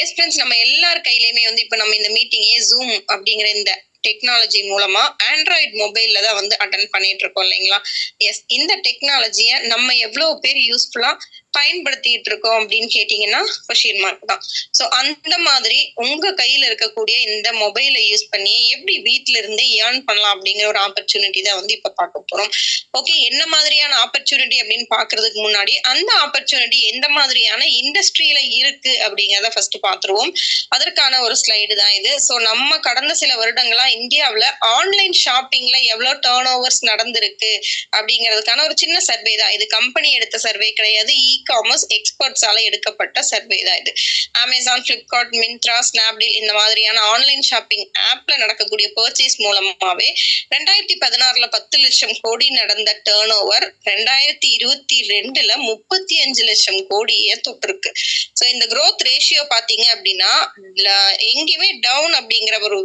S friends, நம்ம எல்லார் கையிலயுமே வந்து இப்ப நம்ம இந்த மீட்டிங்கே ஜூம் அப்படிங்கிற இந்த டெக்னாலஜி மூலமா ஆண்ட்ராய்டு மொபைல்ல தான் வந்து அட்டன் பண்ணிட்டு இருக்கோம் இல்லைங்களா? எஸ், இந்த டெக்னாலஜிய நம்ம எவ்வளவு பேர் யூஸ்ஃபுல்லா பயன்படுத்திட்டு இருக்கோம் அப்படின்னு கேட்டீங்கன்னா கொஸ்டின் மார்க் தான். ஸோ அந்த மாதிரி உங்க கையில இருக்கக்கூடிய இந்த மொபைலை யூஸ் பண்ணி எப்படி வீட்டுல இருந்தே ஏர்ன் பண்ணலாம் அப்படிங்கிற ஒரு ஆப்பர்ச்சுனிட்டி தான் வந்து இப்ப பார்க்க போறோம். ஓகே, என்ன மாதிரியான ஆப்பர்ச்சுனிட்டி அப்படின்னு பாக்குறதுக்கு முன்னாடி அந்த ஆப்பர்ச்சுனிட்டி எந்த மாதிரியான இண்டஸ்ட்ரியில இருக்கு அப்படிங்கிறத ஃபர்ஸ்ட் பாத்துருவோம். அதற்கான ஒரு ஸ்லைடு தான் இது. ஸோ நம்ம கடந்த சில வருடங்களா இந்தியாவில் ஆன்லைன் ஷாப்பிங்ல எவ்வளவு டேர்ன் ஓவர்ஸ் நடந்திருக்கு அப்படிங்கிறதுக்கான ஒரு சின்ன சர்வே தான் இது. கம்பெனி எடுத்த சர்வே கிடையாது, இ-காமர்ஸ் எக்ஸ்பர்ட்ஸால எடுக்கப்பட்ட சர்வே தான் இது. அமேசான், பிளிப்கார்ட், மிந்த்ரா, ஸ்னாப்டீல் இந்த மாதிரியான ஆன்லைன் ஷாப்பிங் ஆப்ல நடக்கக்கூடிய பர்ச்சேஸ் மூலமாவே 2016 10 லட்சம் கோடி நடந்த டேர்ன் ஓவர் 2022 35 லட்சம் கோடியே தொட்டிருக்கு. ஸோ இந்த growth ரேஷியோ பாத்தீங்க அப்படின்னா எங்கேயுமே டவுன் அப்படிங்கிற ஒரு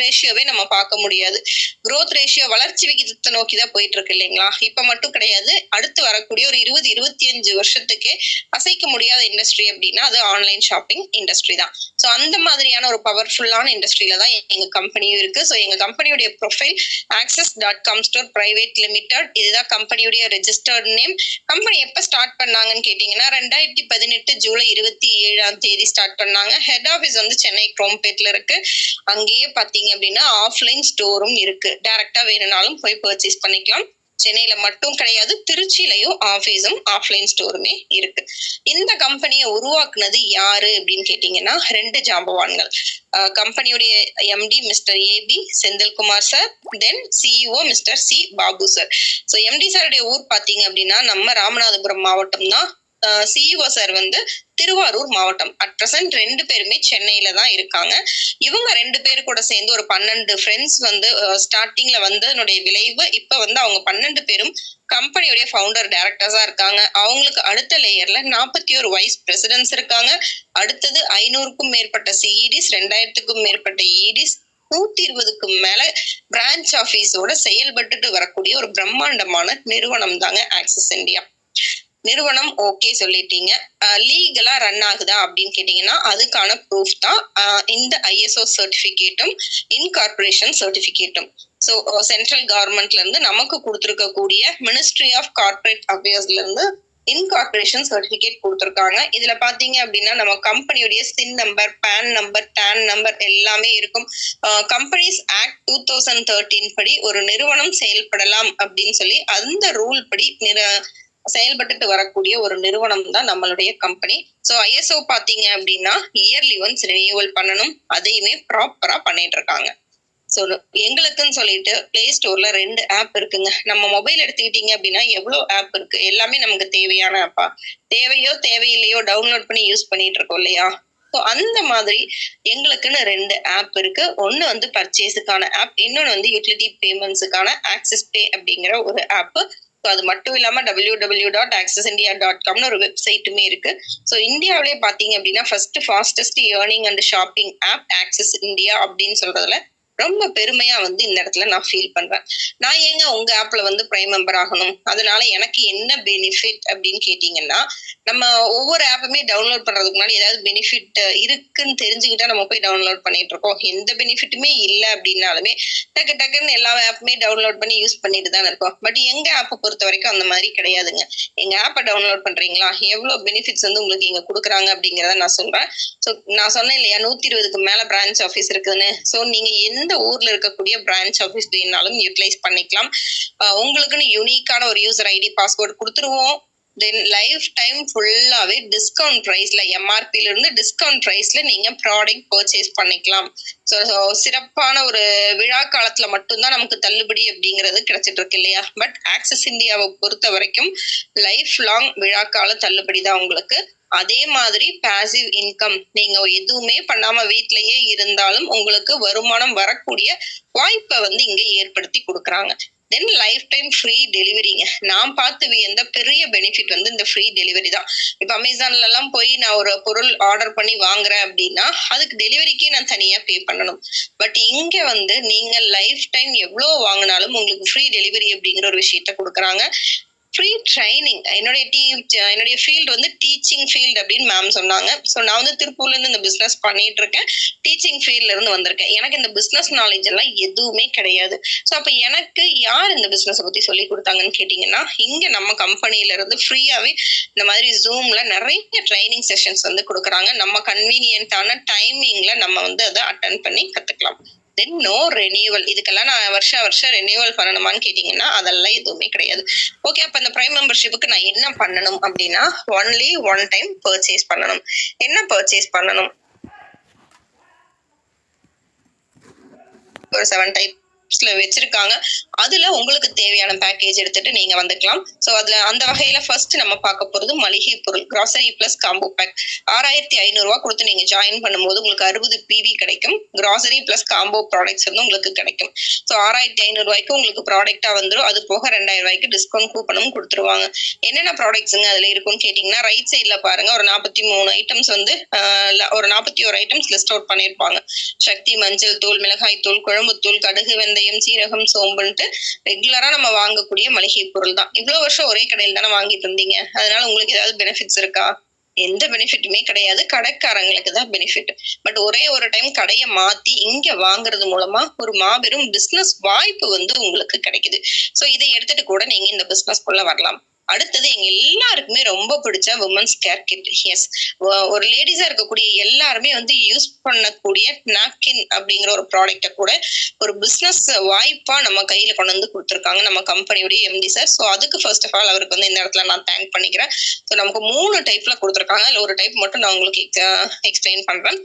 ரேஷியோவே நம்ம பார்க்க முடியாது. growth ரேஷியோ வளர்ச்சி விகிதத்தை நோக்கி தான் போயிட்டு இருக்கு இல்லைங்களா? இப்ப மட்டும் கிடையாது, அடுத்து வரக்கூடிய ஒரு 20-25 வருஷத்துக்கே அசைக்க முடியாத இண்டஸ்ட்ரி அப்படின்னா அது ஆன்லைன் ஷாப்பிங் இண்டஸ்ட்ரி தான். ஸோ அந்த மாதிரியான ஒரு பவர்ஃபுல்லான இண்டஸ்ட்ரியில தான் எங்க கம்பெனியும் இருக்கு. ஸோ எங்க கம்பெனியுடைய profile access.com store private limited, இதுதான் கம்பெனியுடைய ரெஜிஸ்டர்ட் நேம். கம்பெனி எப்ப ஸ்டார்ட் பண்ணாங்கன்னு கேட்டீங்கன்னா 2018 ஜூலை 27 ஸ்டார்ட் பண்ணாங்க. ஹெட் ஆபீஸ் வந்து சென்னை குரோம்பேட்ல இருக்கு. அங்கேயே பாத்தீங்க அப்படின்னா ஆஃப்லைன் ஸ்டோரும் இருக்கு. டைரக்டா வேணும்னாலும் போய் பர்ச்சேஸ் பண்ணிக்கலாம். சென்னையில மட்டும் கிடையாது, திருச்சியிலையும் ஆபீஸும் ஆஃப்லைன் ஸ்டோருமே இருக்கு. இந்த கம்பெனியை உருவாக்குனது யாரு அப்படின்னு கேட்டீங்கன்னா 2 ஜாம்பவான்கள். கம்பெனியுடைய MD mister A B Senthilkumar sir, then CEO mister C Babu sir. So MD சாருடைய ஊர் பாத்தீங்க அப்படின்னா நம்ம ராமநாதபுரம் மாவட்டம் தான். சிஇஓ சார் வந்து திருவாரூர் மாவட்டம். அட் பிரசன்ட் 2 பேருமே சென்னையில தான் இருக்காங்க. இவங்க 2 பேரு கூட சேர்ந்து ஒரு 12 ஃப்ரெண்ட்ஸ் வந்து ஸ்டார்டிங்ல வந்ததனுடைய விளைவு இப்ப வந்து அவங்க 12 பேரும் கம்பெனியுடைய ஃபவுண்டர் டைரக்டர்ஸா இருக்காங்க. அவங்களுக்கு அடுத்த லேயர்ல 41 வைஸ் பிரசிடென்ட்ஸ் இருக்காங்க. அடுத்தது 500க்கும் மேற்பட்ட சிஇடிஸ், 2000க்கும் மேற்பட்ட இடிஸ், 120க்கும் மேல பிரான்ச் ஆபீஸோட செயல்பட்டு வரக்கூடிய ஒரு பிரம்மாண்டமான நிறுவனம் தாங்க ஆக்சிஸ் இந்தியா நிறுவனம். ஓகே சொல்லிட்டீங்க, லீகலா ரன் ஆகுதா அப்படின்னு கேட்டீங்கன்னா அதுக்கான ப்ரூஃப் தான் இந்த ISO சர்டிபிகேட்டும் இன்கார்பரேஷன் சர்டிபிகேட்டும். ஸோ சென்ட்ரல் கவர்மெண்ட்ல இருந்து நமக்கு கொடுத்துருக்கக்கூடிய மினிஸ்ட்ரி ஆஃப் கார்பரேட் அஃபேர்ஸ்ல இருந்து இன்கார்பரேஷன் சர்டிபிகேட் கொடுத்துருக்காங்க. இதுல பாத்தீங்க அப்படின்னா நம்ம கம்பெனியுடைய CIN number, PAN number, TAN number எல்லாமே இருக்கும். கம்பெனிஸ் ஆக்ட் 2013 படி ஒரு நிறுவனம் செயல்படலாம் அப்படின்னு சொல்லி அந்த ரூல் படி செயல்பட்டு வரக்கூடிய ஒரு நிறுவனம் தான் நம்மளுடைய கம்பெனி. ஸோ ISO பாத்தீங்க அப்படின்னா இயர்லி ஒன்ஸ் ரினியூவல் பண்ணணும், அதையுமே ப்ராப்பரா பண்ணிட்டு இருக்காங்க. ஸோ எங்களுக்குன்னு சொல்லிட்டு பிளே ஸ்டோர்ல 2 ஆப் இருக்குங்க. நம்ம மொபைல் எடுத்துக்கிட்டீங்க அப்படின்னா எவ்வளவு ஆப் இருக்கு, எல்லாமே நமக்கு தேவையான ஆப்பா, தேவையோ தேவையில்லையோ டவுன்லோட் பண்ணி யூஸ் பண்ணிட்டு இருக்கோம் இல்லையா? ஸோ அந்த மாதிரி எங்களுக்குன்னு 2 ஆப் இருக்கு. ஒன்னு வந்து பர்ச்சேஸுக்கான ஆப், இன்னொன்னு வந்து யூட்டிலிட்டி பேமெண்ட்ஸுக்கான ஆக்சிஸ் பே அப்படிங்கிற ஒரு ஆப். அது மட்டும் இல்லாம www.accisindia.com ஒரு வெப்சைட்டுமே இருக்கு. ஸோ இந்தியாவிலே பாத்தீங்க அப்படின்னா first fastest earning and shopping app Axis India அப்படின்னு சொல்றதுல ரொம்ப பெருமையா வந்து இந்த இடத்துல நான் ஃபீல் பண்றேன். நான் ஏங்க உங்க ஆப்ல வந்து பிரைம் மெம்பர் ஆகணும், அதனால எனக்கு என்ன பெனிஃபிட் அப்படின்னு கேட்டீங்கன்னா, நம்ம ஒவ்வொரு ஆப்புமே டவுன்லோட் பண்றதுக்கு முன்னாடி ஏதாவது பெனிஃபிட் இருக்குன்னு தெரிஞ்சுக்கிட்டா நம்ம போய் டவுன்லோட் பண்ணிட்டு இருக்கோம். எந்த பெனிஃபிட்டுமே இல்லை அப்படின்னாலுமே டக்குன்னு எல்லா ஆப்புமே டவுன்லோட் பண்ணி யூஸ் பண்ணிட்டு தான் இருக்கோம். பட் எங்க ஆப்பை பொறுத்த வரைக்கும் அந்த மாதிரி கிடையாதுங்க. எங்க ஆப்பை டவுன்லோட் பண்றீங்களா, எவ்வளவு பெனிஃபிட்ஸ் வந்து உங்களுக்கு இங்க கொடுக்குறாங்க அப்படிங்கிறத நான் சொல்றேன். ஸோ நான் சொன்னேன் இல்லையா 120க்கு மேல பிரான்ச் ஆஃபீஸ் இருக்குதுன்னு. ஸோ நீங்க எந்த ஊர்ல இருக்கக்கூடிய பிரான்ச் ஆஃபீஸ் வேணாலும் யூட்டிலைஸ் பண்ணிக்கலாம். உங்களுக்குன்னு யூனிக்கான ஒரு யூசர் ஐடி பாஸ்வேர்டு கொடுத்துருவோம். தென் லைஃப் டைம் ஃபுல்லாவே டிஸ்கவுண்ட் பிரைஸ்ல, எம்ஆர்பில இருந்து டிஸ்கவுண்ட் பிரைஸ்ல நீங்க ப்ராடக்ட் பர்ச்சேஸ் பண்ணிக்கலாம். ஸோ சிறப்பான ஒரு விழா காலத்துல மட்டும்தான் நமக்கு தள்ளுபடி அப்படிங்கிறது கிடைச்சிட்டு இருக்கு இல்லையா? பட் ஆக்சிஸ் இந்தியாவை பொறுத்த வரைக்கும் லைஃப் லாங் விழா கால தள்ளுபடி தான் உங்களுக்கு. அதே மாதிரி பாசிவ் இன்கம், நீங்க எதுவுமே பண்ணாம வீட்லயே இருந்தாலும் உங்களுக்கு வருமானம் வரக்கூடிய வாய்ப்பை வந்து இங்க ஏற்படுத்தி கொடுக்குறாங்க. Than life time free டெலிவரிங்க. நான் பார்த்து வியந்த பெரிய பெனிஃபிட் வந்து இந்த ஃப்ரீ டெலிவரி தான். இப்ப அமேசான்ல எல்லாம் போய் நான் ஒரு பொருள் ஆர்டர் பண்ணி வாங்குறேன் அப்படின்னா அதுக்கு டெலிவரிக்கே நான் தனியா பே பண்ணணும். பட் இங்க வந்து நீங்க லைஃப் டைம் எவ்வளவு வாங்கினாலும் உங்களுக்கு ஃப்ரீ டெலிவரி அப்படிங்கிற ஒரு விஷயத்த கொடுக்குறாங்க. Free training. என்னுடைய ஃபீல்டு வந்து டீச்சிங் ஃபீல்டு அப்படின்னு மேம் சொன்னாங்க. ஸோ நான் வந்து திருப்பூர்ல இருந்து இந்த பிசினஸ் பண்ணிட்டு இருக்கேன். டீச்சிங் ஃபீல்ட்ல இருந்து வந்திருக்கேன். எனக்கு இந்த பிசினஸ் நாலேஜ் எல்லாம் எதுவுமே கிடையாது. ஸோ அப்ப எனக்கு யார் இந்த பிசினஸ் பத்தி சொல்லி கொடுத்தாங்கன்னு கேட்டீங்கன்னா, இங்க நம்ம கம்பெனில இருந்து ஃப்ரீயாவே இந்த மாதிரி ஜூம்ல நிறைய ட்ரைனிங் செஷன்ஸ் வந்து கொடுக்குறாங்க. நம்ம கன்வீனியன்டான டைமிங்ல நம்ம வந்து அதை அட்டென்ட் பண்ணி கத்துக்கலாம். Then no renewal. இதுக்கெல்லாம் நான் வருஷம் ரெனியூவல் பண்ணணுமான்னு கேட்டீங்கன்னா அதெல்லாம் எதுவுமே கிடையாது. ஓகே, அப்ப இந்த பிரைம் மெம்பர்ஷிப்புக்கு நான் என்ன பண்ணணும் அப்படின்னா, ஒன்லி ஒன் டைம் பர்ச்சேஸ் பண்ணணும். என்ன பர்ச்சேஸ் பண்ணணும்? ஒரு 7 டைப்ஸ்ல வச்சிருக்காங்க. அதுல உங்களுக்கு தேவையான பேக்கேஜ் எடுத்துட்டு நீங்க வந்துக்கலாம். சோ அதுல அந்த வகையில ஃபர்ஸ்ட் நம்ம பார்க்க போறது மளிகை பொருள் கிராசரி பிளஸ் காம்போ பேக். 6500 ரூபாய் கொடுத்து நீங்க ஜாயின் பண்ணும்போது உங்களுக்கு 60 PV கிடைக்கும். கிராசரி பிளஸ் காம்போ ப்ராடக்ட்ஸ் வந்து உங்களுக்கு கிடைக்கும். சோ 6500 ரூபாய்க்கு உங்களுக்கு ப்ராடக்டா வந்துடும். அது போக 2000 ரூபாய்க்கு டிஸ்கவுண்ட் கூப்பனும் கொடுத்துருவாங்க. என்னென்ன ப்ராடக்ட்ஸுங்க அதுல இருக்கும்னு கேட்டீங்கன்னா, ரைட் சைட்ல பாருங்க ஒரு 43 ஐட்டம்ஸ் வந்து ஒரு 41 ஐட்டம்ஸ் லிஸ்ட் அவுட் பண்ணிருப்பாங்க. சக்தி மஞ்சள் தூள், மிளகாய் தூள், குழம்பு தூள், கடுகு, வெந்தயம், சீரகம், சோம்புன்ட்டு ரெகுலரா நம்ம வாங்கக்கூடிய மளிகை பொருள் தான். இவ்வளவு வருஷம் ஒரே கடையில் தானே வாங்கிட்டு இருந்தீங்க. அதனால உங்களுக்கு ஏதாவது பெனிஃபிட்ஸ் இருக்கா? எந்த பெனிஃபிட்டுமே கிடையாது. கடைக்காரங்களுக்கு தான் பெனிஃபிட். பட் ஒரே ஒரு டைம் கடையை மாத்தி இங்க வாங்குறது மூலமா ஒரு மாபெரும் பிசினஸ் வாய்ப்பு வந்து உங்களுக்கு கிடைக்குது. சோ இதை எடுத்துட்டு கூட நீங்க இந்த பிசினஸ்க்குள்ள வரலாம். அடுத்தது எங்க எல்லாருக்குமே ரொம்ப பிடிச்ச உமன்ஸ் கேர் கிட். எஸ், ஒரு லேடிஸா இருக்கக்கூடிய எல்லாருமே வந்து யூஸ் பண்ணக்கூடிய நாப்கின் அப்படிங்கிற ஒரு ப்ராடக்ட கூட ஒரு பிசினஸ் வாய்ப்பா நம்ம கையில கொண்டு வந்து கொடுத்துருக்காங்க நம்ம கம்பெனியுடைய MD சார். ஸோ அதுக்கு ஃபர்ஸ்ட் ஆஃப் ஆல் அவருக்கு வந்து இந்த இடத்துல நான் தேங்க் பண்ணிக்கிறேன். ஸோ நமக்கு 3 டைப்ல கொடுத்துருக்காங்க. அதுல ஒரு டைப் மட்டும் நான் உங்களுக்கு எக்ஸ்பிளைன் பண்றேன்.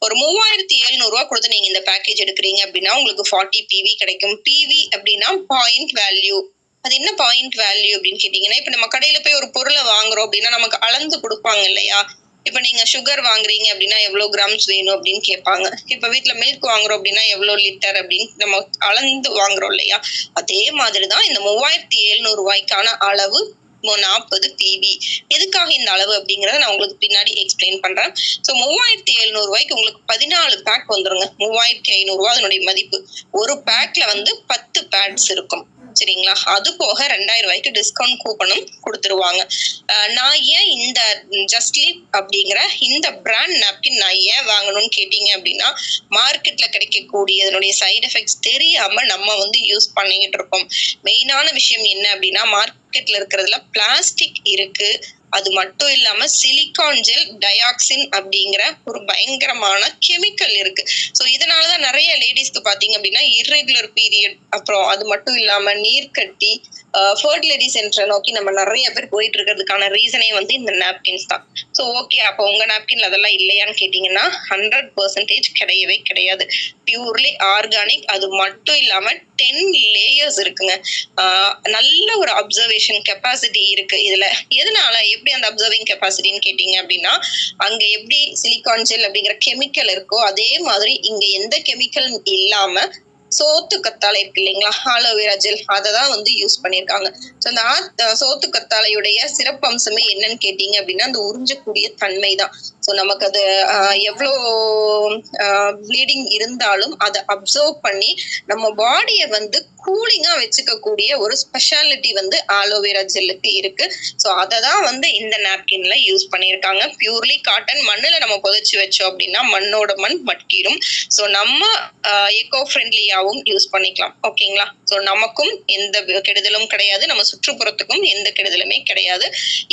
ஒரு 3700 ரூபாய் கொடுத்து நீங்க இந்த பேக்கேஜ் எடுக்கிறீங்க அப்படின்னா உங்களுக்கு 40 PV கிடைக்கும். PV அப்படின்னா பாயிண்ட் வேல்யூ. அது என்ன பாயிண்ட் வேல்யூ அப்படின்னு கேட்டீங்கன்னா, இப்ப நம்ம கடையில போய் ஒரு பொருளை வாங்குறோம் அப்படின்னா நமக்கு அளந்து கொடுப்பாங்க இல்லையா? இப்ப நீங்க சுகர் வாங்குறீங்க அப்படின்னா எவ்வளவு கிராம்ஸ் வேணும் அப்படின்னு கேட்பாங்க. இப்ப வீட்டுல மில்க் வாங்குறோம் அப்படின்னா எவ்வளவு லிட்டர் அப்படின்னு நம்ம அளந்து வாங்குறோம் இல்லையா? அதே மாதிரிதான் இந்த 3700 ரூபாய்க்கான அளவு 40 PV. எதுக்காக இந்த அளவு அப்படிங்கறத நான் உங்களுக்கு பின்னாடி எக்ஸ்பிளைன் பண்றேன். சோ 3700 ரூபாய்க்கு உங்களுக்கு 14 பேக் வந்துருங்க. 3500 ரூபாய் அதனுடைய மதிப்பு. ஒரு பேக்ல வந்து 10 பேட்ஸ் இருக்கும். சரிங்களா? அது போக 2000 ரூபாய்க்கு டிஸ்கவுண்ட் கூப்பனும் கொடுத்துருவாங்க. நான் ஏன் இந்த ஜஸ்ட்லீப் அப்படிங்கிற இந்த பிராண்ட் நாப்கின் நான் ஏன் வாங்கணும்னு கேட்டீங்க அப்படின்னா, மார்க்கெட்ல கிடைக்கக்கூடிய இதனுடைய சைடு எஃபெக்ட்ஸ் தெரியாம நம்ம வந்து யூஸ் பண்ணிக்கிட்டு இருக்கோம். மெயினான விஷயம் என்ன அப்படின்னா, மார்க்கெட்ல இருக்கிறதுல பிளாஸ்டிக் இருக்கு. அது மட்டும் இல்லாம சிலிகான் ஜெல் டயாக்சின் அப்படிங்கிற ஒரு பயங்கரமான கெமிக்கல் இருக்கு. சோ இதனாலதான் நிறைய லேடிஸ்க்கு பாத்தீங்க அப்படின்னா இர்ரெகுலர் பீரியட், அப்புறம் அது மட்டும் இல்லாம நீர்க்கட்டி, ஃபர்டிலிட்டி சென்டரை நோக்கி நம்ம நிறைய பேர் போயிட்டு இருக்கிறதுக்கான ரீசனே வந்து இந்த நாப்கின்ஸ் தான். ஸோ ஓகே, அப்போ உங்க நாப்கின்ல அதெல்லாம் இல்லையான்னு கேட்டீங்கன்னா 100% கிடையவே கிடையாது. Purely organic. அது மட்டும் இல்லாம 10 லேயர்ஸ் இருக்குங்க. நல்ல ஒரு அப்சர்வேஷன் கெப்பாசிட்டி இருக்கு இதுல. எதனால எப்படி அந்த அப்சர்விங் கெப்பாசிட்டின்னு கேட்டீங்க அப்படின்னா, அங்க எப்படி சிலிகான் ஜெல் அப்படிங்கிற கெமிக்கல் இருக்கோ அதே மாதிரி இங்க எந்த கெமிக்கலும் இல்லாம சோத்து கத்தாழை இருக்கு இல்லைங்களா, ஆலோவேரா ஜெல், அததான் வந்து யூஸ் பண்ணிருக்காங்க. ஸோ அந்த சோத்து கத்தாழையுடைய சிறப்பு அம்சமே என்னன்னு கேட்டீங்க அப்படின்னா, அந்த உறிஞ்சக்கூடிய தன்மை தான். ஸோ நமக்கு அது எவ்வளோ ப்ளீடிங் இருந்தாலும் அதை அப்சர்வ் பண்ணி நம்ம பாடியை வந்து கூலிங்கா வச்சுக்கக்கூடிய ஒரு ஸ்பெஷாலிட்டி வந்து ஆலோவேரா ஜெல்லுக்கு இருக்கு. ஸோ அதை தான் வந்து இந்த நாப்கின்ல யூஸ் பண்ணியிருக்காங்க. Purely cotton. மண்ணுல நம்ம புதைச்சு வச்சோம் அப்படின்னா மண்ணோட மண் மட்கிரும். ஸோ நம்ம எக்கோ ஃப்ரெண்ட்லியாவும் யூஸ் பண்ணிக்கலாம். ஓகேங்களா? ஸோ நமக்கும் எந்த கெடுதலும் கிடையாது, நம்ம சுற்றுப்புறத்துக்கும் எந்த கெடுதலுமே கிடையாது.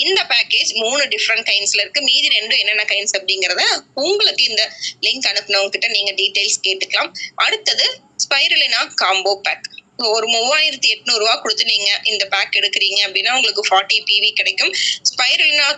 இந்த பேக்கேஜ் 3 டிஃப்ரெண்ட் கைண்ட்ஸ்ல இருக்கு. மீதி 2 என்னென்ன கைண்ட்ஸ் அப்படிங்கறத உங்களுக்கு இந்த லிங்க் அனுப்புனவங்க கிட்ட நீங்க டீடைல்ஸ் கேட்டுக்கலாம். அடுத்தது ஸ்பைருலினா காம்போ பேக். ஒரு 3800 ரூபாய் கொடுத்து நீங்க இந்த பேக் எடுக்கிறீங்க அப்படின்னா உங்களுக்கு 40 PV கிடைக்கும். ஸ்பைருலினா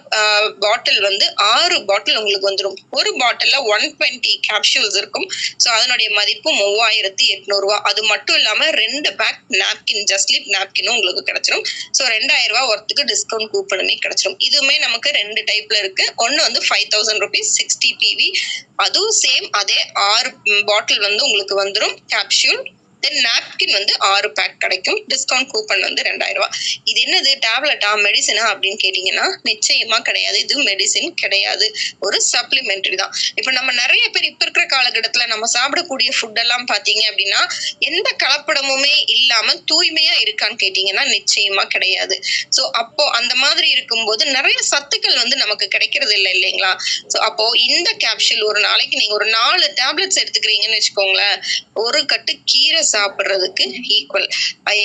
பாட்டில் வந்து 6 பாட்டில் உங்களுக்கு வந்துடும். ஒரு பாட்டில்ல 120 கேப்சூல்ஸ் இருக்கும். ஸோ அதனுடைய மதிப்பு 3800 ரூபாய். அது மட்டும் இல்லாம 2 பேக் நாப்கின், ஜஸ்ட்லீப் நாப்கினும் உங்களுக்கு கிடைச்சிடும். ஸோ 2000 ரூபாய் ஒர்த்துக்கு டிஸ்கவுண்ட் கூப்பனுமே கிடைச்சிடும். இதுவுமே நமக்கு 2 டைப்ல இருக்கு. ஒன்னு வந்து 5000 rupees 60 PV. அதுவும் சேம் அதே 6 பாட்டில் வந்து உங்களுக்கு வந்துடும் கேப்சூல். தென் நாப்கின் வந்து 6 பேக் கிடைக்கும். டிஸ்கவுண்ட் கூப்பன் வந்து 2000 ரூபாய். இது என்னது டேப்லெட்டா மெடிசனா அப்படின்னு கேட்டீங்கன்னா நிச்சயமா கிடையாது. இது மெடிசின் கிடையாது, ஒரு சப்ளிமெண்டரி தான். இப்ப நம்ம நிறைய பேர் இப்ப இருக்கிற காலகட்டத்துல நம்ம சாப்பிடக்கூடிய ஃபுட் எல்லாம் பாத்தீங்க அப்படின்னா எந்த கலப்படமுமே இல்லாம தூய்மையா இருக்கான்னு கேட்டீங்கன்னா நிச்சயமா கிடையாது. சோ அப்போ அந்த மாதிரி இருக்கும்போது நிறைய சத்துக்கள் வந்து நமக்கு கிடைக்கிறது இல்லை இல்லைங்களா? சோ அப்போ இந்த கேப்சூல் ஒரு நாளைக்கு நீங்க ஒரு 4 டேப்லெட்ஸ் எடுத்துக்கிறீங்கன்னு வச்சுக்கோங்களேன், ஒரு கட்டு கீரை சாப்பிடுறதுக்கு ஈக்குவல்.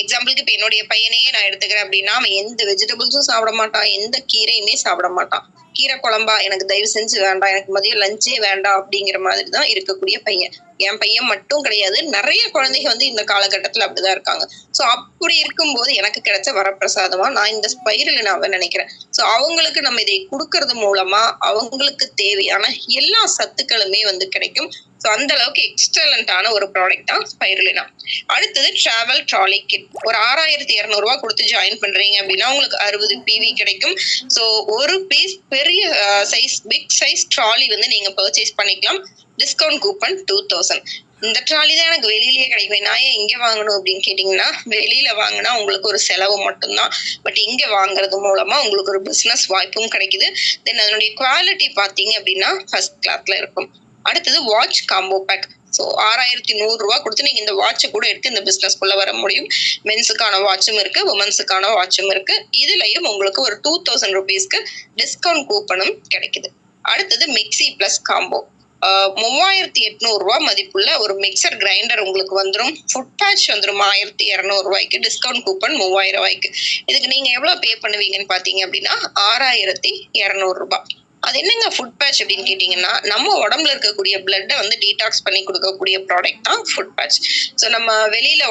எக்ஸாம்பிளுக்கு இப்ப என்னுடைய பையனையே நான் எடுத்துக்கிறேன் அப்படின்னா அவன் எந்த வெஜிடபிள்ஸும் சாப்பிட மாட்டான், எந்த கீரையுமே சாப்பிட மாட்டான். கீரை குழம்பா எனக்கு தயவு செஞ்சு வேண்டாம், எனக்கு மதியம் லஞ்சே வேண்டாம் அப்படிங்கிற மாதிரி தான் இருக்கக்கூடிய பையன். என் பையன் மட்டும் கிடையாது, நிறைய குழந்தைங்க வந்து இந்த காலகட்டத்துல அப்படிதான் இருக்காங்க. சோ அப்படி இருக்கும்போது எனக்கு கிடைச்ச வரப்பிரசாதமா நான் இந்த ஸ்பைருலினாவை நினைக்கிறேன். சோ அவங்களுக்கு நம்ம இதை கொடுக்கறது மூலமா அவங்களுக்கு தேவையான எல்லா சத்துக்களுமே வந்து கிடைக்கும். சோ அந்த அளவுக்கு எக்ஸலண்டான ஒரு ப்ராடக்ட் தான் ஸ்பைருலினா. அடுத்தது டிராவல் ட்ராலி கிட். ஒரு 6200 ரூபாய் கொடுத்து ஜாயின் பண்றீங்க அப்படின்னா உங்களுக்கு 60 PV கிடைக்கும். சோ ஒரு பீஸ் பெரிய சைஸ் பிக் சைஸ் ட்ராலி வந்து நீங்க பர்ச்சேஸ் பண்ணிக்கலாம். Discount coupon 2000. இந்த ட்ராலி தான் எனக்கு வெளியிலேயே கிடைக்கும். நான் ஏன் இங்க வாங்கணும் அப்படின்னு கேட்டீங்கன்னா வெளியில வாங்கினா உங்களுக்கு ஒரு செலவு மட்டும்தான், பட் இங்க வாங்குறது மூலமா உங்களுக்கு ஒரு பிசினஸ் வாய்ப்பும் கிடைக்குது. தென் அதனுடைய குவாலிட்டி பாத்தீங்க அப்படின்னா ஃபர்ஸ்ட் கிளாஸ்ல இருக்கும். அடுத்தது வாட்ச் காம்போ பேக். ஸோ 6100 ரூபாய் கொடுத்து நீங்க இந்த வாட்சை கூட எடுத்து இந்த பிசினஸ் குள்ள வர முடியும். மென்ஸுக்கான வாட்சும் இருக்கு, உமன்ஸுக்கான வாட்சும் இருக்கு. இதுலயும் உங்களுக்கு ஒரு 2000 ருபீஸ்க்கு டிஸ்கவுண்ட் கூப்பனும் கிடைக்குது. அடுத்தது மிக்சி பிளஸ் காம்போ. 3800 ரூபாய் மதிப்புள்ள ஒரு மிக்சர் கிரைண்டர் உங்களுக்கு வந்துடும். ஃபுட் பேட்ச் வந்துடும் 1200 ரூபாய்க்கு. டிஸ்கவுண்ட் கூப்பன் 3000 ரூபாய்க்கு. இதுக்கு நீங்க எவ்வளவு பே பண்ணுவீங்கன்னு பாத்தீங்க அப்படின்னா 6200 ரூபாய். அது என்னங்க ஃபுட் பேட்ச் அப்படின்னு கேட்டீங்கன்னா நம்ம உடம்புல இருக்கக்கூடிய பிளட்டை வந்து டீடாக்ஸ் பண்ணி கொடுக்கக்கூடிய ப்ராடக்ட் தான் ஃபுட் பேட்ச். ஸோ நம்ம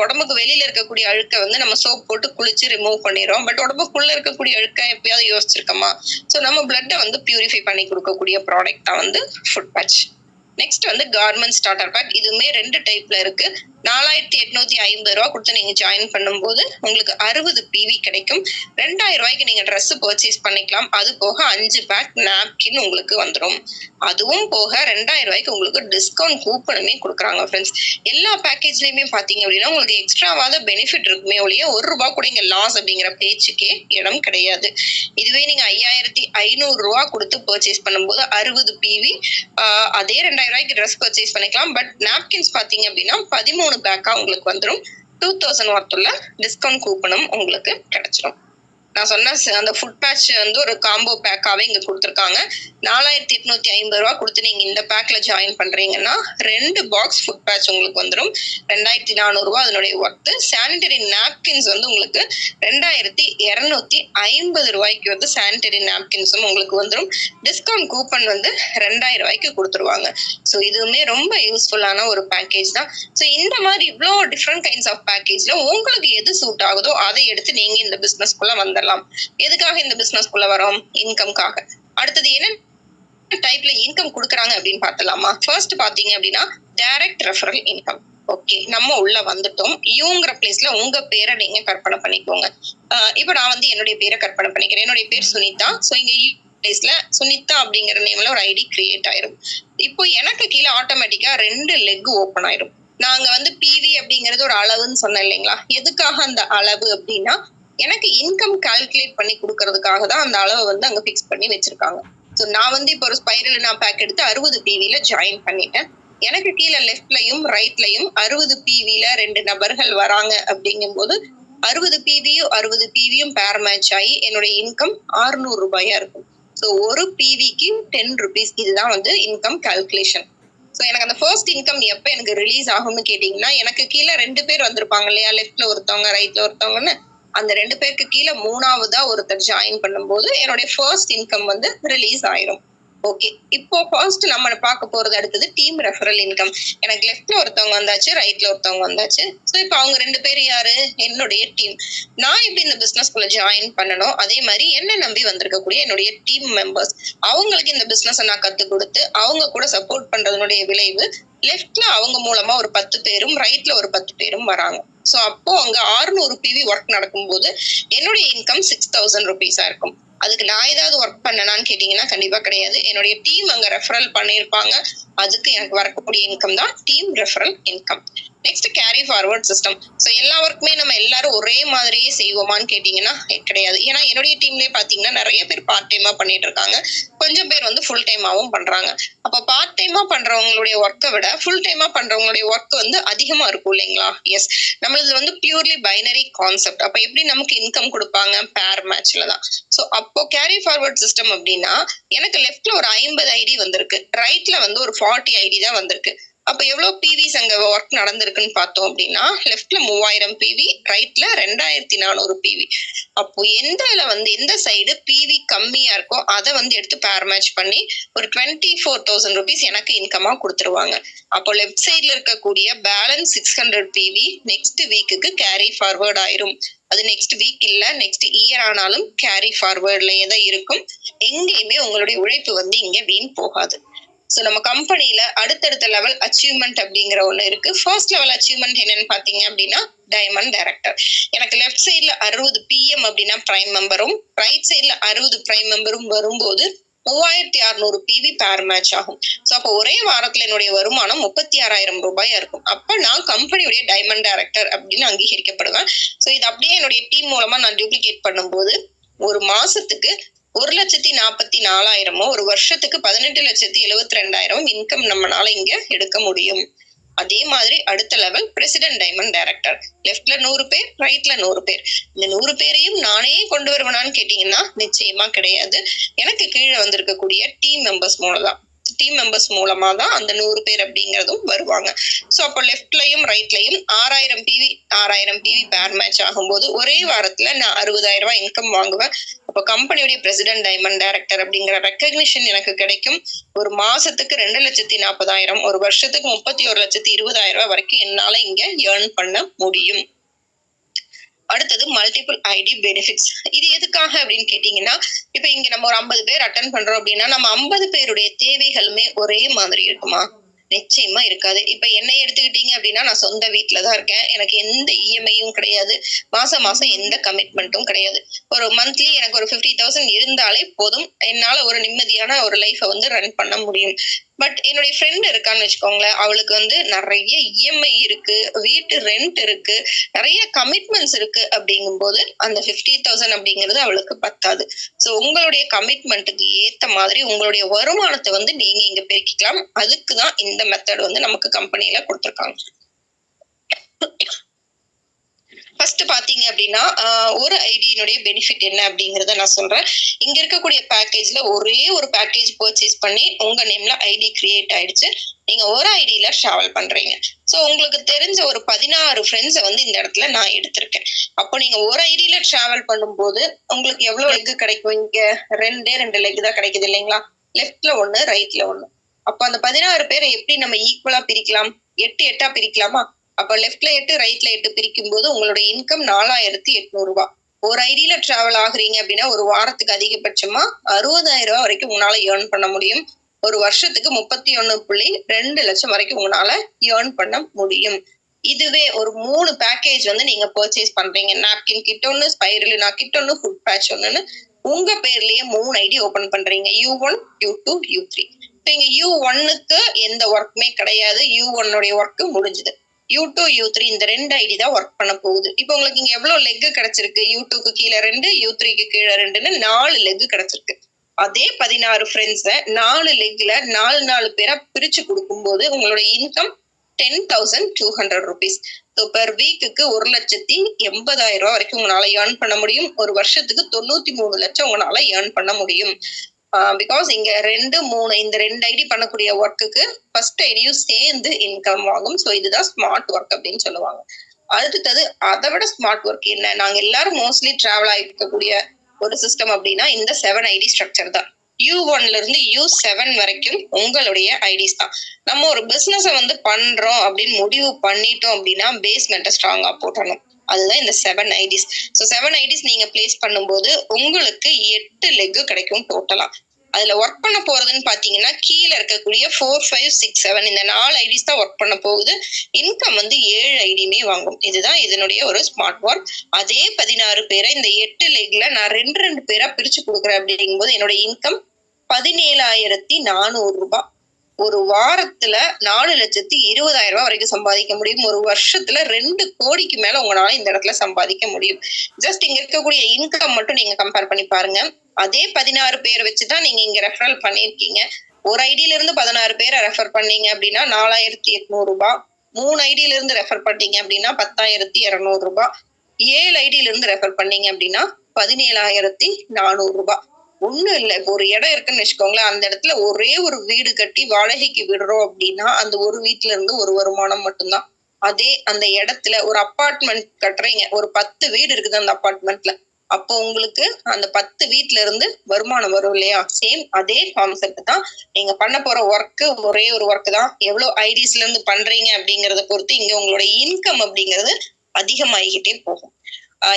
உடம்புக்கு வெளியில இருக்கக்கூடிய அழுக்கை வந்து நம்ம சோப் போட்டு குளிச்சு ரிமூவ் பண்ணிடுறோம், பட் உடம்புக்குள்ள இருக்கக்கூடிய அழுக்கை எப்பயாவது யோசிச்சிருக்கோமா? ஸோ நம்ம பிளட்டை வந்து பியூரிஃபை பண்ணி கொடுக்கக்கூடிய ப்ராடக்ட் தான் வந்து ஃபுட் பேட்ச். நெக்ஸ்ட் வந்து கார்மெண்ட் ஸ்டார்டர் பேக். இதுவுமே 2 டைப்ல இருக்கு. 4850 ரூபாய் கொடுத்து நீங்க ஜாயின் பண்ணும்போது உங்களுக்கு 60 PV கிடைக்கும். 2000 ரூபாய்க்கு நீங்க ட்ரெஸ் பர்ச்சேஸ் பண்ணிக்கலாம். அது போக 5 பேக் நாப்கின் உங்களுக்கு வந்துடும். அதுவும் போக 2000 ரூபாய்க்கு உங்களுக்கு டிஸ்கவுண்ட் கூப்பனுமே கொடுக்குறாங்க ஃப்ரெண்ட்ஸ். எல்லா பேக்கேஜ்லயுமே பாத்தீங்க அப்படின்னா உங்களுக்கு எக்ஸ்ட்ராவாத பெனிஃபிட் இருக்குமே ஒழிய 1 ரூபாய் கூட இங்க லாஸ் அப்படிங்கிற பேச்சுக்கே இடம் கிடையாது. இதுவே நீங்க 5500 ரூபாய் கொடுத்து பர்ச்சேஸ் பண்ணும்போது 60 PV, அதே 2000 ரூபாய்க்கு ட்ரெஸ் பர்ச்சேஸ் பண்ணிக்கலாம். பட் நாப்கின்ஸ் பாத்தீங்க அப்படின்னா 13 பேக்கா உங்களுக்கு வந்துடும். 2000 ஒர்த்துள்ள டிஸ்கவுண்ட் கூப்பனும் உங்களுக்கு கிடைச்சிடும். நான் சொன்ன அந்த ஃபுட் பேட்ச் வந்து ஒரு காம்போ பேக்காவே இங்க கொடுத்துருக்காங்க. 4850 ரூபாய் கொடுத்து நீங்க இந்த பேக்ல ஜாயின் பண்றீங்கன்னா 2 பாக்ஸ் ஃபுட் பேட்ச் உங்களுக்கு வந்துடும். 2400 ரூபாய் அதனுடைய ஒர்த்து. சானிட்டரி நாப்கின்ஸ் வந்து உங்களுக்கு 2250 ரூபாய்க்கு வந்து சானிட்டரி நாப்கின்ஸும் உங்களுக்கு வந்துடும். டிஸ்கவுண்ட் கூப்பன் வந்து 2000 ரூபாய்க்கு கொடுத்துருவாங்க. ஸோ இதுவுமே ரொம்ப யூஸ்ஃபுல்லான ஒரு பேக்கேஜ் தான். ஸோ இந்த மாதிரி இவ்வளோ டிஃப்ரெண்ட் கைண்ட்ஸ் ஆஃப் பேக்கேஜ்ல உங்களுக்கு எது சூட் ஆகுதோ அதை எடுத்து நீங்க இந்த பிசினஸ்க்குள்ள வந்துடலாம். எதுக்காக இந்த பிசினஸ்க்குள்ள வரோம்? இன்கம்காக. அடுத்தது என்ன டைப்ல இன்கம் கொடுக்குறாங்க அப்படின்னு பார்த்தலாமா? ஃபர்ஸ்ட் பாத்தீங்க அப்படின்னா டைரக்ட் ரெஃபரல் இன்கம். ஓகே, நம்ம உள்ள வந்துட்டோம். யூங்கிற பிளேஸ்ல உங்க பேரை நீங்க கற்பனை பண்ணிக்கோங்க. இப்ப நான் வந்து என்னுடைய பேரை கற்பனை பண்ணிக்கிறேன். என்னுடைய பேர் சுனிதா. ஸோ இங்க பிளேஸ்ல சுனிதா அப்படிங்கிற நேம்ல ஒரு ஐடி கிரியேட் ஆயிரும். இப்போ எனக்கு கீழே ஆட்டோமேட்டிக்கா 2 லெக் ஓபன் ஆயிரும். நாங்க வந்து PV அப்படிங்கிறது ஒரு அளவுன்னு சொன்னேன் இல்லைங்களா? எதுக்காக அந்த அளவு அப்படின்னா எனக்கு இன்கம் கால்குலேட் பண்ணி கொடுக்கறதுக்காக தான் அந்த அளவை வந்து அங்க பிக்ஸ் பண்ணி வச்சிருக்காங்க. ஸோ நான் வந்து இப்போ ஒரு ஸ்பைருலினா பேக் எடுத்து 60 PVல ஜாயின் பண்ணிட்டேன். எனக்கு கீழே லெஃப்ட்லயும் ரைட்லயும் 60 PVல 2 நபர்கள் வராங்க அப்படிங்கும் போது 60 PVயும் பேர் மேட்ச் ஆகி என்னுடைய இன்கம் 600 ரூபாயா இருக்கும். ஸோ ஒரு PVக்கு 10 ருபீஸ். இதுதான் வந்து இன்கம் கால்குலேஷன். ஸோ எனக்கு அந்த ஃபர்ஸ்ட் இன்கம் எப்போ எனக்கு ரிலீஸ் ஆகும்னு கேட்டீங்கன்னா எனக்கு கீழே 2 பேர் வந்திருப்பாங்க இல்லையா? லெஃப்ட்ல ஒருத்தவங்க ரைட்ல ஒருத்தவங்கன்னு. அந்த 2 பேருக்கு கீழே 3ஆவதா ஒருத்தர் ஜாயின் பண்ணும்போது என்னுடைய ஃபர்ஸ்ட் இன்கம் வந்து ரிலீஸ் ஆயிரும். ஓகே, இப்போ ஃபர்ஸ்ட் நம்ம பார்க்க போறது அடுத்தது டீம் ரெஃபரல் இன்கம். எனக்கு லெஃப்ட்ல ஒருத்தவங்க வந்தாச்சு, ரைட்ல ஒருத்தவங்க வந்தாச்சு. ஸோ இப்போ அவங்க 2 பேர் யாரு? என்னுடைய டீம். நான் எப்படி இந்த பிசினஸ்க்குள்ள ஜாயின் பண்ணணும், அதே மாதிரி என்ன நம்பி வந்திருக்கக்கூடிய என்னுடைய டீம் மெம்பர்ஸ், அவங்களுக்கு இந்த பிசினஸ் நான் கத்து கொடுத்து அவங்க கூட சப்போர்ட் பண்றதுனுடைய விளைவு லெஃப்ட்ல அவங்க மூலமா ஒரு 10 பேரும் ரைட்ல ஒரு 10 பேரும் வராங்க. ஸோ அப்போ அங்க 600 PV ஒர்க் நடக்கும்போது என்னுடைய இன்கம் 6000 ருபீஸா இருக்கும். அதுக்கு நான் ஏதாவது ஒர்க் பண்ணனான்னு கேட்டீங்கன்னா கண்டிப்பா கிடையாது. என்னுடைய டீம் அங்க ரெஃபரல் பண்ணியிருப்பாங்க. அதுக்கு எனக்கு வரக்கூடிய இன்கம் தான் team referral income. Next carry forward system. So எல்லா ஒர்க்குமே நம்ம எல்லாரும் ஒரே மாதிரியே செய்வோமான்னு கேட்டீங்கன்னா கிடையாது. ஏன்னா என்னுடைய டீம்லயே பாத்தீங்கன்னா நிறைய பேர் பார்ட் டைமா பண்ணிட்டு இருக்காங்க, கொஞ்சம் பேர் வந்து ஃபுல் டைமாவும் பண்றாங்க. அப்ப பார்ட் டைமா பண்றவங்களுடைய ஒர்க்கை விட ஃபுல் டைமா பண்றவங்களுடைய ஒர்க் வந்து அதிகமா இருக்கும் இல்லைங்களா? எஸ், நம்மளது வந்து பியூர்லி பைனரி கான்செப்ட். அப்ப எப்படி நமக்கு இன்கம் கொடுப்பாங்க? பேர் மேட்ச்ல தான். ஸோ அப்போ கேரி ஃபார்வர்ட் சிஸ்டம் அப்படின்னா எனக்கு லெஃப்ட்ல ஒரு 50 ஐடி வந்திருக்கு, ரைட்ல வந்து ஒரு 40 ஐடி தான் வந்திருக்கு. அப்ப எவ்வளவு பிவிஸ் அங்க ஒர்க் நடந்திருக்குன்னு பார்த்தோம் அப்படின்னா லெஃப்ட்ல 3000 பிவி, ரைட்ல 2400 பிவி. அப்போ எந்த சைடு பிவி கம்மியா இருக்கோ அதை வந்து எடுத்து பேர் மேட்ச் பண்ணி ஒரு 24,000 rupees எனக்கு இன்கமா கொடுத்துருவாங்க. அப்போ லெஃப்ட் சைட்ல இருக்கக்கூடிய பேலன்ஸ் 600 பிவி நெக்ஸ்ட் வீக்குக்கு கேரி ஃபார்வர்ட் ஆயிரும். அது நெக்ஸ்ட் வீக் இல்ல நெக்ஸ்ட் இயர் ஆனாலும் கேரி ஃபார்வர்ட்லயே தான் இருக்கும். எங்கேயுமே உங்களுடைய உழைப்பு வந்து இங்க வீண் போகாது. ஸோ நம்ம கம்பெனில அடுத்தடுத்த லெவல் அச்சீவ்மெண்ட் அப்படிங்கிற ஒண்ணு இருக்கு. ஃபர்ஸ்ட் லெவல் அச்சீவ்மெண்ட் என்னன்னு பாத்தீங்க அப்படின்னா டைமண்ட் டைரக்டர். எனக்கு லெஃப்ட் சைட்ல 60 பிஎம் அப்படின்னா பிரைம் மெம்பரும், ரைட் சைட்ல 60 பிரைம் மெம்பரும் வரும்போது 3600 பிவி பேர் மேட்ச் ஆகும். ஸோ அப்போ ஒரே வாரத்துல என்னுடைய வருமானம் 36,000 ரூபாயா இருக்கும். அப்ப நான் கம்பெனியுடைய டைமண்ட் டைரக்டர் அப்படின்னு அங்கீகரிக்கப்படுவேன். ஸோ இது அப்படியே என்னுடைய டீம் மூலமா நான் டூப்ளிகேட் பண்ணும்போது ஒரு மாசத்துக்கு 1,44,000 ஒரு வருஷத்துக்கு 18,72,000 இன்கம் நம்மளால இங்க எடுக்க முடியும். அதே மாதிரி அடுத்த லெவல் பிரசிடென்ட் டைமண்ட் டைரக்டர். லெஃப்ட்ல 100 பேர், ரைட்ல 100 பேர். இந்த 100 பேரையும் நானே கொண்டு வருவேனான்னு கேட்டீங்கன்னா நிச்சயமா கிடையாது. எனக்கு கீழே வந்திருக்கக்கூடிய டீம் மெம்பர்ஸ் மூலமா தான் அந்த 100 பேர் அப்படிங்கறதும் வருவாங்க. சோ அப்போ லெஃப்ட்லயும் ரைட்லயும் 6,000 பிவி பேர் மேட்ச் ஆகும்போது ஒரே வாரத்துல நான் 60,000 ரூபாய் இன்கம் வாங்குவேன். அப்போ கம்பெனியுடைய பிரசிடென்ட் டைமண்ட் டைரக்டர் அப்படிங்கிற ரெக்கக்னிஷன் எனக்கு கிடைக்கும். ஒரு மாசத்துக்கு 2,40,000, ஒரு வருஷத்துக்கு 31,20,000 வரைக்கும் என்னால இங்க ஏர்ன் பண்ண முடியும். அடுத்தது மல்டிபிள் ஐடி பெனிஃபிட்ஸ். இது எதுக்காக அப்படின்னு கேட்டீங்கன்னா இப்ப இங்க நம்ம ஒரு 50 பேர் அட்டன் பண்றோம் அப்படின்னா நம்ம 50 பேருடைய தேவைகளுமே ஒரே மாதிரி இருக்குமா? நிச்சயமா இருக்காது. இப்ப என்னை எடுத்துக்கிட்டீங்க அப்படின்னா நான் சொந்த வீட்டுலதான் இருக்கேன், எனக்கு எந்த இஎம்ஐயும் கிடையாது, மாசம் எந்த கமிட்மெண்ட்டும் கிடையாது. ஒரு மந்த்லி எனக்கு ஒரு 50,000 இருந்தாலே போதும், என்னால ஒரு நிம்மதியான ஒரு லைஃபை வந்து ரன் பண்ண முடியும். பட் என்னுடைய ஃப்ரெண்ட் இருக்கான்னு வச்சுக்கோங்களேன், அவளுக்கு வந்து நிறைய இஎம்ஐ இருக்கு, வீட்டு ரெண்ட் இருக்கு, நிறைய கமிட்மெண்ட்ஸ் இருக்கு. அப்படிங்கும் போது அந்த 50,000 அப்படிங்கிறது அவளுக்கு பத்தாது. சோ உங்களுடைய கமிட்மெண்ட்டுக்கு ஏத்த மாதிரி உங்களுடைய வருமானத்தை வந்து நீங்க இங்க பெருக்கிக்கலாம். அதுக்குதான் இந்த மெத்தட் வந்து நமக்கு கம்பெனில கொடுத்திருக்காங்க. ஃபர்ஸ்ட் பாத்தீங்க அப்படின்னா ஒரு ஐடியினுடைய பெனிஃபிட் என்ன அப்படிங்கறத நான் சொல்றேன். இங்க இருக்கக்கூடிய பேக்கேஜ்ல ஒரே ஒரு பேக்கேஜ் பர்ச்சேஸ் பண்ணி உங்க நேம்ல ஐடி கிரியேட் ஆயிடுச்சு. நீங்க ஒரு ஐடியில டிராவல் பண்றீங்க. சோ உங்களுக்கு தெரிஞ்ச ஒரு 16 ஃப்ரெண்ட்ஸை வந்து இந்த இடத்துல நான் எடுத்திருக்கேன். அப்போ நீங்க ஒரு ஐடியில டிராவல் பண்ணும்போது உங்களுக்கு எவ்வளவு லெக் கிடைக்கும்? இங்க 2 லெக் தான் கிடைக்குது இல்லைங்களா? லெஃப்ட்ல 1, ரைட்ல 1. அப்ப அந்த 16 பேரை எப்படி நம்ம ஈக்குவலா பிரிக்கலாம்? 8 பிரிக்கலாமா? அப்ப லெஃப்ட்ல 8, ரைட்ல 8 பிரிக்கும் போது உங்களோட இன்கம் 4,800 ரூபாய். ஒரு ஐடியில டிராவல் ஆகுறீங்க அப்படின்னா ஒரு வாரத்துக்கு அதிகபட்சமா 60,000 ரூபாய் வரைக்கும் உங்களால ஏர்ன் பண்ண முடியும். ஒரு வருஷத்துக்கு 31.2 லட்சம் வரைக்கும் உங்களால ஏர்ன் பண்ண முடியும். இதுவே ஒரு 3 பேக்கேஜ் வந்து நீங்க பர்ச்சேஸ் பண்றீங்க, நாப்கின் கிட் ஒன்னு, ஸ்பைருலினா கிட் ஒன்னு, ஃபுட் பேட்ச் ஒன்னு, உங்க பேர்லயே 3 ஐடி ஓபன் பண்றீங்க, U1, U2, U3. இங்க U1க்கு எந்த ஒர்க்குமே கிடையாது, U1 உடைய ஒர்க் முடிஞ்சது. U2, U3 இந்த 2 ஐடி தான் ஒர்க் பண்ண போகுது. இப்போ உங்களுக்கு இங்க எவ்வளவு லெக் கிடைச்சிருக்கு? U2க்கு கீழே 2, U3க்கு கீழே 2ன்னு 4 லெக் கிடைச்சிருக்கு. அதே 16 ஃப்ரெண்ட்ஸ 4 லெக்ல 4 பேரா பிரிச்சு கொடுக்கும்போது உங்களோட இன்கம் 10,200 rupees. ஸோ பெர் வீக்குக்கு 1,80,000 ரூபாய் வரைக்கும் உங்களால ஏர்ன் பண்ண முடியும். ஒரு வருஷத்துக்கு 93 லட்சம் உங்களால ஏர்ன் பண்ண முடியும். பிகாஸ் இங்க 2, 3 இந்த 2 ஐடி பண்ணக்கூடிய ஒர்க்குக்கு ஃபர்ஸ்ட் ஐடியும் சேர்ந்து இன்கம் ஆகும். ஸோ இதுதான் ஸ்மார்ட் ஒர்க் அப்படின்னு சொல்லுவாங்க. அடுத்தது அதை விட ஸ்மார்ட் ஒர்க் என்ன? நாங்க எல்லாரும் மோஸ்ட்லி டிராவல் ஆகிருக்கக்கூடிய ஒரு சிஸ்டம் அப்படின்னா இந்த 7 ஐடி ஸ்ட்ரக்சர் தான். U1ல இருந்து U7 வரைக்கும் உங்களுடைய ஐடிஸ் தான். நம்ம ஒரு பிசினஸை வந்து பண்றோம் அப்படின்னு முடிவு பண்ணிட்டோம் அப்படின்னா பேஸ்மெண்ட்டை ஸ்ட்ராங்கா போட்டணும். அதுதான் இந்த 7 ஐடிஸ். ஸோ 7 ஐடிஸ் நீங்க பிளேஸ் பண்ணும்போது உங்களுக்கு 8 லெக் கிடைக்கும் டோட்டலா. அதுல ஒர்க் பண்ண போறதுன்னு பாத்தீங்கன்னா கீழே இருக்கக்கூடிய 4, 5, 6, 7 இந்த 4 ஐடிஸ் தான் ஒர்க் பண்ண போகுது. இன்கம் வந்து 7 ஐடியுமே வாங்கும். இதுதான் இதனுடைய ஒரு ஸ்மார்ட் ஒர்க். அதே 16 பேரை இந்த 8 லெக்ல நான் 2 பேரா பிரிச்சு கொடுக்குறேன் அப்படிங்கும்போது என்னோட இன்கம் 17,400 ரூபாய். ஒரு வாரத்துல 4,20,000 ரூபாய் வரைக்கும் சம்பாதிக்க முடியும். ஒரு வருஷத்துல 2 கோடிக்கு மேல உங்களால இந்த இடத்துல சம்பாதிக்க முடியும். ஜஸ்ட் இங்க இருக்கக்கூடிய இன்கம் மட்டும் நீங்க கம்பேர் பண்ணி பாருங்க. அதே 16 பேர் வச்சுதான் நீங்க இங்க ரெஃபரல் பண்ணிருக்கீங்க. ஒரு ஐடியில இருந்து 16 பேரை ரெஃபர் பண்ணீங்க அப்படின்னா 4,800 ரூபாய். 3 ஐடியில இருந்து ரெஃபர் பண்ணீங்க அப்படின்னா 10,200 ரூபாய். 7 ஐடியில இருந்து ரெஃபர் பண்ணீங்க அப்படின்னா 17,400 ரூபாய். ஒண்ணும் இல்ல. இப்போ ஒரு இடம் இருக்குன்னு வச்சுக்கோங்களேன். அந்த இடத்துல ஒரே ஒரு வீடு கட்டி வாடகைக்கு விடுறோம் அப்படின்னா அந்த ஒரு வீட்டுல இருந்து ஒரு வருமானம் மட்டும்தான். அதே அந்த இடத்துல ஒரு அப்பார்ட்மெண்ட் கட்டுறீங்க, ஒரு 10 வீடு இருக்குது அந்த அப்பார்ட்மெண்ட்ல, அப்போ உங்களுக்கு அந்த 10 வீட்டுல இருந்து வருமானம் வரும் இல்லையா? சேம் அதே கான்செப்ட் தான். நீங்க பண்ண போற ஒர்க் ஒரே ஒரு ஒர்க் தான். எவ்வளவு ஐடிஸ்ல இருந்து பண்றீங்க அப்படிங்கறத பொறுத்து இங்க உங்களோட இன்கம் அப்படிங்கிறது அதிகமாகிக்கிட்டே போகும்.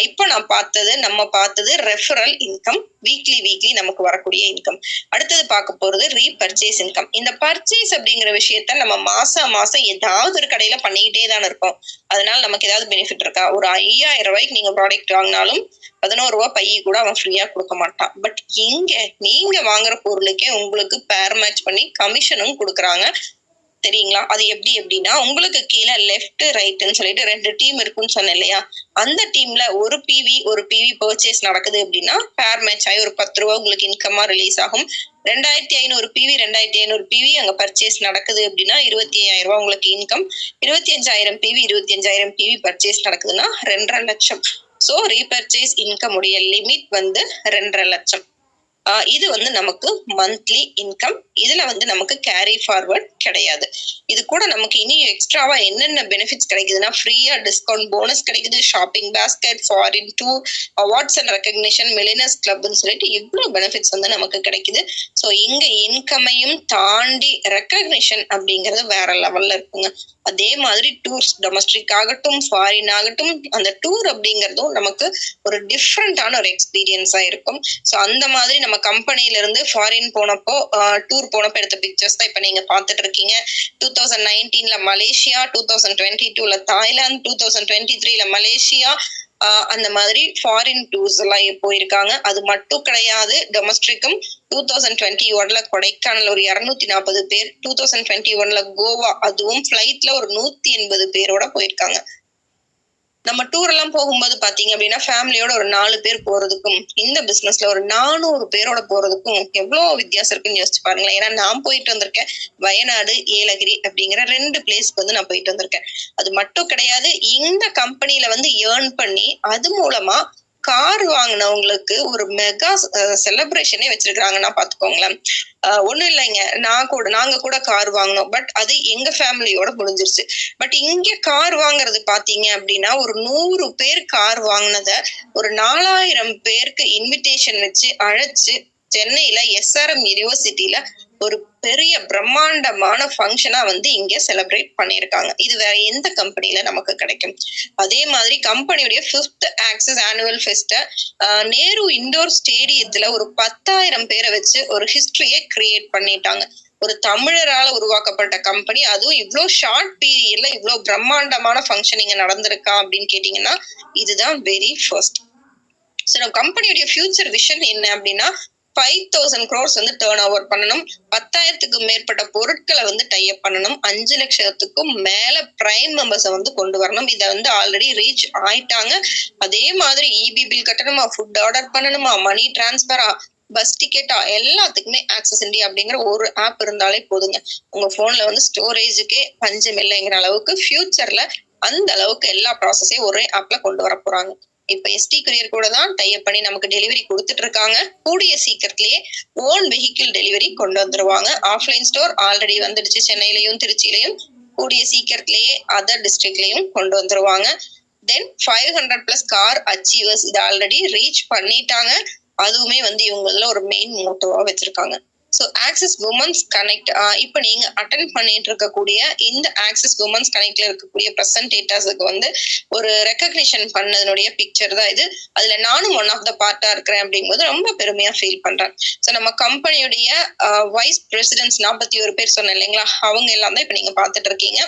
இப்போ நம்ம பார்த்தது ரெஃபரல் இன்கம், வீக்லி நமக்கு வரக்கூடிய இன்கம். அடுத்தது பார்க்க போறது ரீபர்ச்சேஸ் இன்கம். இந்த பர்ச்சேஸ் அப்படிங்கிற விஷயத்த நம்ம மாசம் ஏதாவது ஒரு கடையில பண்ணிக்கிட்டே தானே இருக்கோம். அதனால நமக்கு ஏதாவது பெனிஃபிட் இருக்கா? ஒரு 5,000 ரூபாய்க்கு நீங்க ப்ராடக்ட் வாங்கினாலும் 11 ரூபாய் பைய கூட அவன் ஃப்ரீயா கொடுக்க மாட்டான். பட் இங்க நீங்க வாங்குற பொருளுக்கே உங்களுக்கு பேர் மேட்ச் பண்ணி கமிஷனும் கொடுக்குறாங்க. தெரியுங்களா? அது எப்படி அப்படின்னா உங்களுக்கு கீழே லெஃப்ட் ரைட்னு சொல்லிட்டு 2 டீம் இருக்குன்னு சொன்னேன் இல்லையா? அந்த டீம்ல ஒரு பிவி பர்ச்சேஸ் நடக்குது அப்படின்னா பேர் மேட்ச் ஆகி ஒரு 10 ரூபாய் உங்களுக்கு இன்கமா ரிலீஸ் ஆகும். 2,500 பிவி அங்க பர்ச்சேஸ் நடக்குது அப்படின்னா 25,000 ரூபாய் உங்களுக்கு இன்கம். 25,000 பிவி பர்ச்சேஸ் நடக்குதுன்னா 2.5 லட்சம். சோ ரீபர்ச்சேஸ் இன்கம் உடைய லிமிட் வந்து 2.5 லட்சம். இது வந்து நமக்கு மந்த்லி இன்கம். இதுல வந்து நமக்கு கேரி ஃபார்வர்ட் கிடையாது. இது கூட நமக்கு இனி எக்ஸ்ட்ராவா என்னென்ன பெனிஃபிட்ஸ் கிடைக்குதுன்னா ஃப்ரீயா டிஸ்கவுண்ட் போனஸ் கிடைக்குது, shopping basket, foreign tour, awards and recognition, millionaires கிளப்னு சொல்லிட்டு இவ்வளவு பெனிஃபிட்ஸ் வந்து நமக்கு கிடைக்குது. ஸோ இங்க இன்கமையும் தாண்டி ரெகக்னிஷன் அப்படிங்கிறது வேற லெவல்ல இருக்குங்க. அதே மாதிரி டூர்ஸ், டொமஸ்டிக் ஆகட்டும் ஃபாரின் ஆகட்டும், அந்த டூர் அப்படிங்கிறதும் நமக்கு ஒரு டிஃப்ரெண்டான ஒரு எக்ஸ்பீரியன்ஸா இருக்கும். ஸோ அந்த மாதிரி நம்ம கம்பெனில இருந்து ஃபாரின் போனப்போ டூர் போனப்போ எடுத்த பிக்சர்ஸ் தான் இப்ப நீங்க பாத்துட்டு இருக்கீங்க. 2019ல மலேசியா, 2022ல தாய்லாந்து, 2023ல மலேசியா, அந்த மாதிரி ஃபாரின் டூர்ஸ் எல்லாம் போயிருக்காங்க. அது மட்டும் கிடையாது, டொமஸ்டிக்கும் 2021ல கொடைக்கானல் ஒரு 240 பேர், 2021ல கோவா, அதுவும் பிளைட்ல ஒரு 180 பேரோட போயிருக்காங்க. நம்ம டூர் எல்லாம் போகும்போது பாத்தீங்க அப்படின்னா ஃபேமிலியோட ஒரு 4 பேர் போறதுக்கும் இந்த பிசினஸ்ல ஒரு 400 பேரோட போறதுக்கும் எவ்வளவு வித்தியாசம் இருக்குன்னு யோசிச்சு பாருங்களேன். ஏன்னா நான் போயிட்டு வந்திருக்கேன் வயநாடு, ஏலகிரி அப்படிங்கிற 2 பிளேஸ்க்கு வந்து நான் போயிட்டு வந்திருக்கேன். அது மட்டும் கிடையாது, இந்த கம்பெனில வந்து ஏர்ன் பண்ணி அது மூலமா கார் வாங்கினவங்களுக்கு ஒரு மெகா செலிப்ரேஷனே வச்சிருக்காங்கன்னா பாத்துக்கோங்களேன். ஒண்ணும் இல்லைங்க, நாங்க கூட கார் வாங்கினோம். பட் அது எங்க ஃபேமிலியோட முடிஞ்சிருச்சு. பட் இங்க கார் வாங்குறது பாத்தீங்க அப்படின்னா ஒரு 100 பேர் கார் வாங்கினத ஒரு 4,000 பேருக்கு இன்விடேஷன் வச்சு அழைச்சு சென்னையில SRM யூனிவர்சிட்டியில ஒரு பெரிய பிரம்மாண்டமான ஃபங்க்ஷனா வந்து இங்க செலிப்ரேட் பண்ணிருக்காங்க. இது வேற எந்த கம்பெனில நமக்கு கிடைக்கும்? அதே மாதிரி கம்பெனியுடைய 5th axis annual fest Nehru indoor ஸ்டேடியத்துல ஒரு 10,000 பேரை வச்சு ஒரு ஹிஸ்டரியை கிரியேட் பண்ணிட்டாங்க. ஒரு தமிழரால உருவாக்கப்பட்ட கம்பெனி, அதுவும் இவ்வளவு ஷார்ட் பீரியட்ல இவ்வளவு பிரம்மாண்டமான ஃபங்க்ஷன் இங்க நடந்திருக்கா அப்படின்னு கேட்டீங்கன்னா இதுதான் வெரி ஃபர்ஸ்ட். ஸோ நம்ம கம்பெனியுடைய ஃபியூச்சர் விஷன் என்ன அப்படின்னா 5,000 crores வந்து டர்ன் ஓவர் பண்ணணும், 10,000க்கும் மேற்பட்ட பொருட்களை வந்து டைப் பண்ணணும், 5 லட்சத்துக்கும் மேல பிரைம் மெம்பர்ஸை வந்து கொண்டு வரணும். இதை வந்து ஆல்ரெடி ரீச் ஆயிட்டாங்க. அதே மாதிரி EB பில் கட்டணுமா, ஃபுட் ஆர்டர் பண்ணணுமா, மணி டிரான்ஸ்பரா, பஸ் டிக்கெட்டா, எல்லாத்துக்குமே ஆக்சஸ் இந்தியா அப்படிங்கிற ஒரு ஆப் இருந்தாலே போதுங்க. உங்க போன்ல வந்து ஸ்டோரேஜுக்கே பஞ்சம் இல்லைங்கிற அளவுக்கு ஃபியூச்சர்ல அந்த அளவுக்கு எல்லா ப்ராசஸையும் ஒரே ஆப்ல கொண்டு வர போறாங்க. இப்ப ST கொரியர் கூட தான் டைப் பண்ணி நமக்கு டெலிவரி கொடுத்துட்டு இருக்காங்க. கூடிய சீக்கிரத்திலேயே ஓன் வெஹிக்கிள் டெலிவரி கொண்டு வந்துருவாங்க. ஆஃப்லைன் ஸ்டோர் ஆல்ரெடி வந்துடுச்சு, சென்னையிலையும் திருச்சியிலையும். கூடிய சீக்கிரத்திலேயே அதர் டிஸ்ட்ரிக்ட்லயும் கொண்டு வந்துருவாங்க. தென் 500+ கார் அச்சீவர்ஸ் இது ஆல்ரெடி ரீச் பண்ணிட்டாங்க. அதுவுமே வந்து இவங்கள ஒரு மெயின் மோட்டோவா வச்சிருக்காங்க. ஸோ ஆக்சிஸ் உமன்ஸ் கனெக்ட் இப்போ நீங்க அட்டென்ட் பண்ணிட்டு இருக்கக்கூடிய இந்த ஆக்சிஸ் உமன்ஸ் கனெக்ட்ல இருக்கக்கூடிய பிரசன்டேட்டர்ஸுக்கு வந்து ஒரு ரெக்கக்னிஷன் பண்ணதனுடைய பிக்சர் தான் இது. அதுல நானும் ஒன் ஆஃப் த பார்ட்டா இருக்கிறேன் அப்படிங்கும்போது ரொம்ப பெருமையா ஃபீல் பண்றேன். ஸோ நம்ம கம்பெனியுடைய வைஸ் பிரசிடென்ட்ஸ் 41 பேர் சொன்னேன் இல்லைங்களா, அவங்க எல்லாம் தான் இப்ப நீங்க பாத்துட்டு இருக்கீங்க.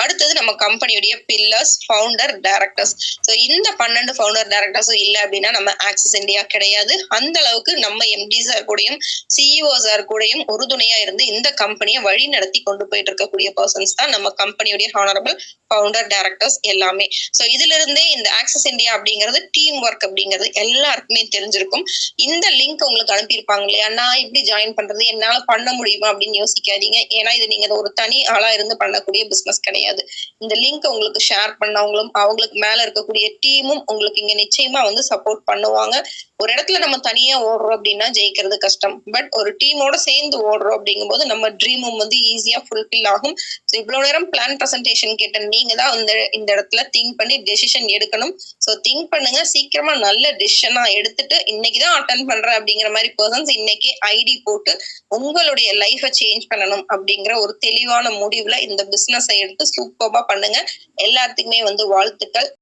அடுத்தது நம்ம கம்பெனியுடைய பில்லர்ஸ், ஃபவுண்டர், டைரக்டர்ஸ். ஸோ இந்த 12 ஃபவுண்டர் டைரக்டர்ஸும் இல்லை அப்படின்னா நம்ம ஆக்சிஸ் இந்தியா கிடையாது. அந்த அளவுக்கு நம்ம எம்டி சார் கூடயும் சிஇஓ சார் கூடயும் உறுதுணையா இருந்து இந்த கம்பெனியை வழி நடத்தி கொண்டு போயிட்டு இருக்கக்கூடிய பர்சன்ஸ் தான் நம்ம கம்பெனியுடைய ஹானரபிள் ஃபவுண்டர், டைரக்டர்ஸ் எல்லாமே. ஸோ இதுல இருந்தே இந்த ஆக்சிஸ் இந்தியா அப்படிங்கிறது டீம் ஒர்க் அப்படிங்கிறது எல்லாருக்குமே தெரிஞ்சிருக்கும். இந்த லிங்க் உங்களுக்கு அனுப்பியிருப்பாங்க இல்லையா, நான் எப்படி ஜாயின் பண்றது, என்னால பண்ண முடியுமா அப்படின்னு யோசிக்காதீங்க. ஏன்னா இது நீங்க ஒரு தனி ஆளா இருந்து பண்ணக்கூடிய பிசினஸ் கிடையாது. இந்த லிங்க் உங்களுக்கு ஷேர் பண்ணவங்களும் அவங்களுக்கு மேல இருக்கக்கூடிய டீமும் உங்களுக்கு இங்க நிச்சயமா வந்து சப்போர்ட் பண்ணுவாங்க. ஒரு இடத்துல நம்ம தனியா ஓடுறோம் அப்படின்னா ஜெயிக்கிறது கஷ்டம். பட் ஒரு டீமோட சேர்ந்து ஓடுறோம் அப்படிங்கும்போது நம்ம ட்ரீமும் வந்து ஈஸியா ஃபுல்ஃபில் ஆகும். ஸோ இவ்வளவு நேரம் பிளான் பிரசன்டேஷன் கேட்ட நீங்க தான் இந்த இடத்துல திங்க் பண்ணி டெசிஷன் எடுக்கணும். ஸோ திங்க் பண்ணுங்க, சீக்கிரமா நல்ல டெசிஷனா எடுத்துட்டு இன்னைக்குதான் அட்டன் பண்றேன் அப்படிங்கிற மாதிரி பர்சன்ஸ் இன்னைக்கு ஐடி போட்டு உங்களுடைய லைஃபை சேஞ்ச் பண்ணணும் அப்படிங்கிற ஒரு தெளிவான முடிவுல இந்த பிசினஸை எடுத்து சூப்பர்பா பண்ணுங்க. எல்லாத்துக்குமே வந்து வாழ்த்துக்கள்.